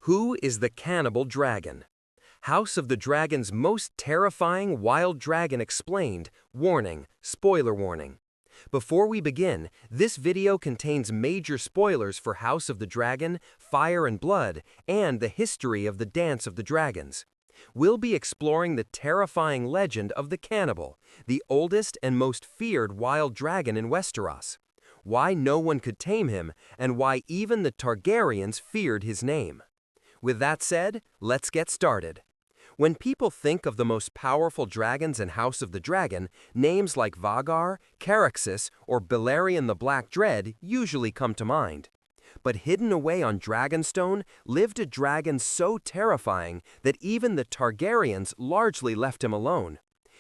Who is the cannibal dragon? House of the Dragon's most terrifying wild dragon explained. Warning, spoiler warning. Before we begin, this video contains major spoilers for House of the Dragon, Fire and Blood, and the history of the Dance of the Dragons. We'll be exploring the terrifying legend of the Cannibal, the oldest and most feared wild dragon in Westeros, why no one could tame him, and why even the Targaryens feared his name. With that said, let's get started. When people think of the most powerful dragons in House of the Dragon, names like Vhagar, Caraxes, or Balerion the Black Dread usually come to mind. But hidden away on Dragonstone lived a dragon so terrifying that even the Targaryens largely left him alone.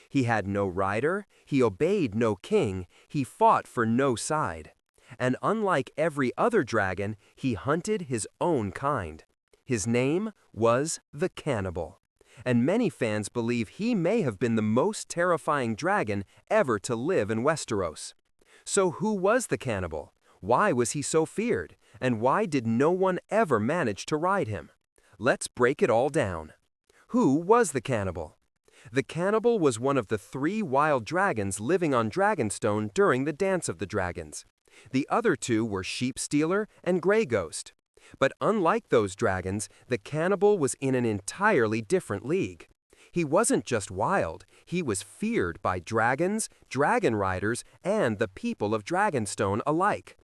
He had no rider, he obeyed no king, he fought for no side. And unlike every other dragon, he hunted his own kind. His name was the Cannibal, and many fans believe he may have been the most terrifying dragon ever to live in Westeros. So who was the Cannibal? Why was he so feared? And why did no one ever manage to ride him? Let's break it all down. Who was the Cannibal? The Cannibal was one of the 3 wild dragons living on Dragonstone during the Dance of the Dragons. The other 2 were Sheep Stealer and Grey Ghost. But unlike those dragons, the Cannibal was in an entirely different league. He wasn't just wild, he was feared by dragons, dragon riders, and the people of Dragonstone alike.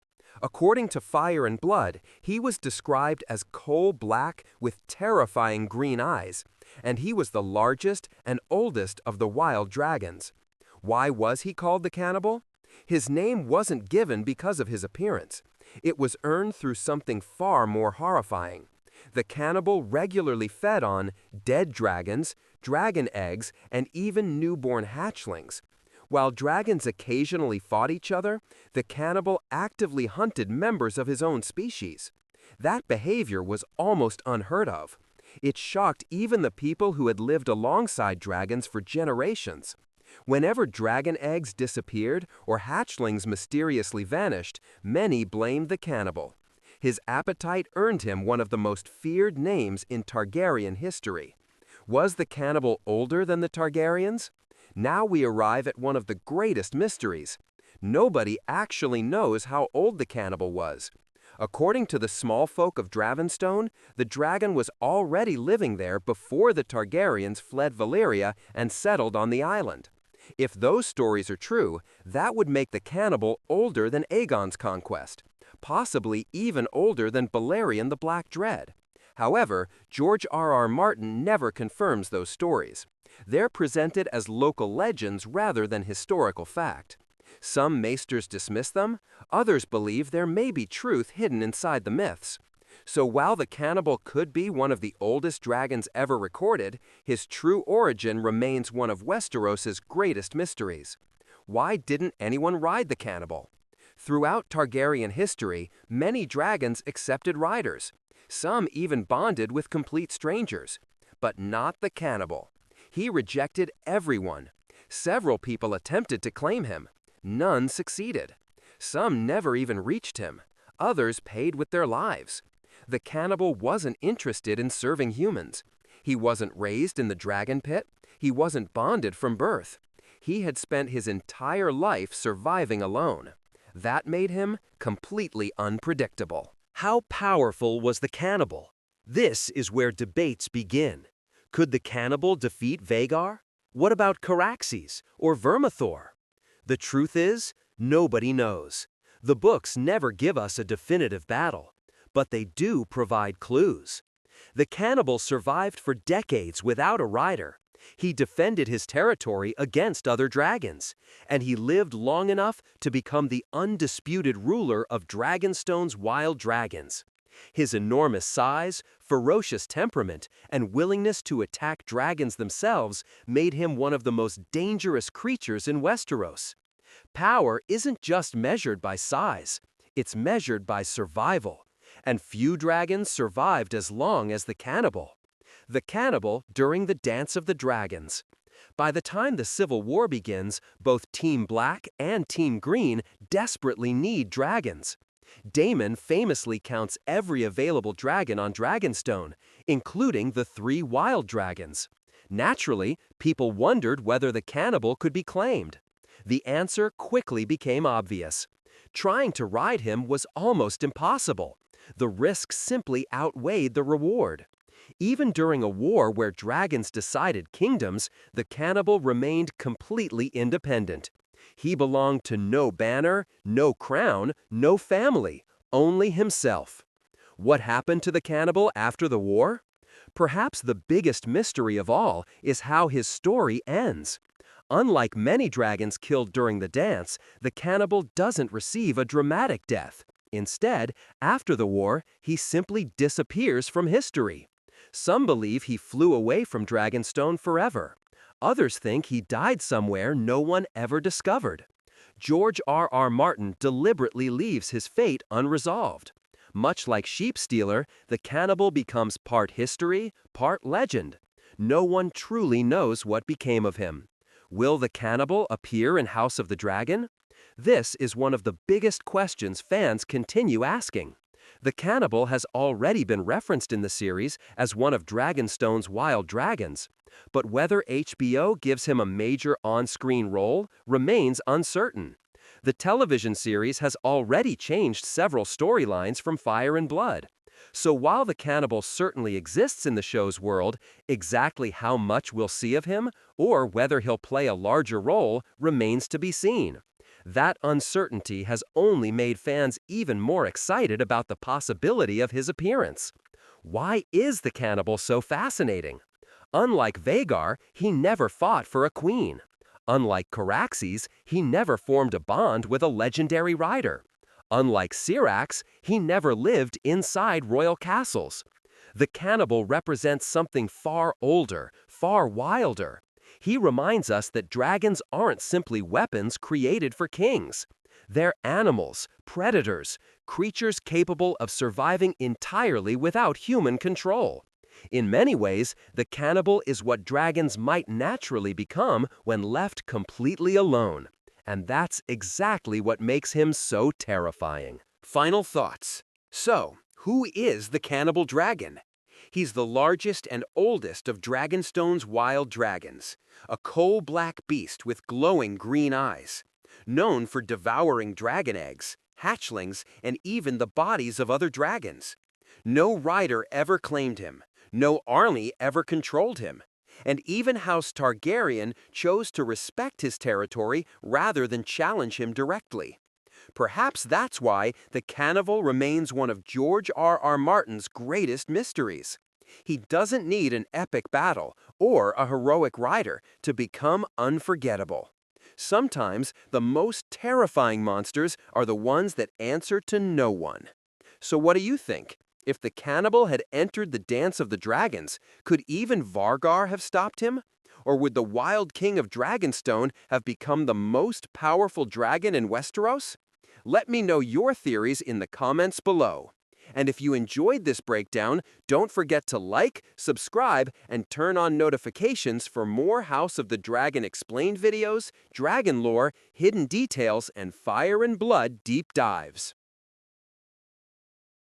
According to Fire and Blood, he was described as coal-black with terrifying green eyes, and he was the largest and oldest of the wild dragons. Why was he called the Cannibal? His name wasn't given because of his appearance. It was earned through something far more horrifying. The Cannibal regularly fed on dead dragons, dragon eggs, and even newborn hatchlings. While dragons occasionally fought each other, the Cannibal actively hunted members of his own species. That behavior was almost unheard of. It shocked even the people who had lived alongside dragons for generations. Whenever dragon eggs disappeared or hatchlings mysteriously vanished, many blamed the Cannibal. His appetite earned him one of the most feared names in Targaryen history. Was the Cannibal older than the Targaryens? Now we arrive at one of the greatest mysteries. Nobody actually knows how old the Cannibal was. According to the small folk of Dragonstone, the dragon was already living there before the Targaryens fled Valyria and settled on the island. If those stories are true, that would make the Cannibal older than Aegon's conquest, possibly even older than Balerion the Black Dread. However, George R.R. Martin never confirms those stories. They're presented as local legends rather than historical fact. Some maesters dismiss them, others believe there may be truth hidden inside the myths. So while the Cannibal could be one of the oldest dragons ever recorded, his true origin remains one of Westeros's greatest mysteries. Why didn't anyone ride the Cannibal? Throughout Targaryen history, many dragons accepted riders. Some even bonded with complete strangers. But not the Cannibal. He rejected everyone. Several people attempted to claim him. None succeeded. Some never even reached him. Others paid with their lives. The Cannibal wasn't interested in serving humans. He wasn't raised in the dragon pit. He wasn't bonded from birth. He had spent his entire life surviving alone. That made him completely unpredictable. How powerful was the Cannibal? This is where debates begin. Could the Cannibal defeat Vhagar? What about Caraxes or Vermithor? The truth is, nobody knows. The books never give us a definitive battle, but they do provide clues. The Cannibal survived for decades without a rider. He defended his territory against other dragons, and he lived long enough to become the undisputed ruler of Dragonstone's wild dragons. His enormous size, ferocious temperament, and willingness to attack dragons themselves made him one of the most dangerous creatures in Westeros. Power isn't just measured by size, it's measured by survival. And few dragons survived as long as the Cannibal. The Cannibal during the Dance of the Dragons. By the time the Civil War begins, both Team Black and Team Green desperately need dragons. Daemon famously counts every available dragon on Dragonstone, including the 3 wild dragons. Naturally, people wondered whether the cannibal could be claimed. The answer quickly became obvious. Trying to ride him was almost impossible. The risk simply outweighed the reward. Even during a war where dragons decided kingdoms, the cannibal remained completely independent. He belonged to no banner, no crown, no family, only himself. What happened to the cannibal after the war? Perhaps the biggest mystery of all is how his story ends. Unlike many dragons killed during the dance, the cannibal doesn't receive a dramatic death. Instead, after the war, he simply disappears from history. Some believe he flew away from Dragonstone forever. Others think he died somewhere no one ever discovered. George R.R. Martin deliberately leaves his fate unresolved. Much like Sheep Stealer, the cannibal becomes part history, part legend. No one truly knows what became of him. Will the cannibal appear in House of the Dragon? This is one of the biggest questions fans continue asking. The cannibal has already been referenced in the series as one of Dragonstone's wild dragons, but whether HBO gives him a major on-screen role remains uncertain. The television series has already changed several storylines from Fire and Blood. So while the cannibal certainly exists in the show's world, exactly how much we'll see of him, or whether he'll play a larger role, remains to be seen. That uncertainty has only made fans even more excited about the possibility of his appearance. Why is the cannibal so fascinating? Unlike Vhagar, he never fought for a queen. Unlike Caraxes, he never formed a bond with a legendary rider. Unlike Syrax, he never lived inside royal castles. The cannibal represents something far older, far wilder. He reminds us that dragons aren't simply weapons created for kings. They're animals, predators, creatures capable of surviving entirely without human control. In many ways, the cannibal is what dragons might naturally become when left completely alone. And that's exactly what makes him so terrifying. Final thoughts. So, who is the cannibal dragon? He's the largest and oldest of Dragonstone's wild dragons, a coal-black beast with glowing green eyes. Known for devouring dragon eggs, hatchlings, and even the bodies of other dragons. No rider ever claimed him, no army ever controlled him, and even House Targaryen chose to respect his territory rather than challenge him directly. Perhaps that's why the cannibal remains one of George R.R. Martin's greatest mysteries. He doesn't need an epic battle or a heroic rider to become unforgettable. Sometimes the most terrifying monsters are the ones that answer to no one. So what do you think? If the cannibal had entered the Dance of the Dragons, could even Vhagar have stopped him? Or would the Wild King of Dragonstone have become the most powerful dragon in Westeros? Let me know your theories in the comments below. And if you enjoyed this breakdown, don't forget to like, subscribe, and turn on notifications for more House of the Dragon explained videos, dragon lore, hidden details, and Fire and Blood deep dives.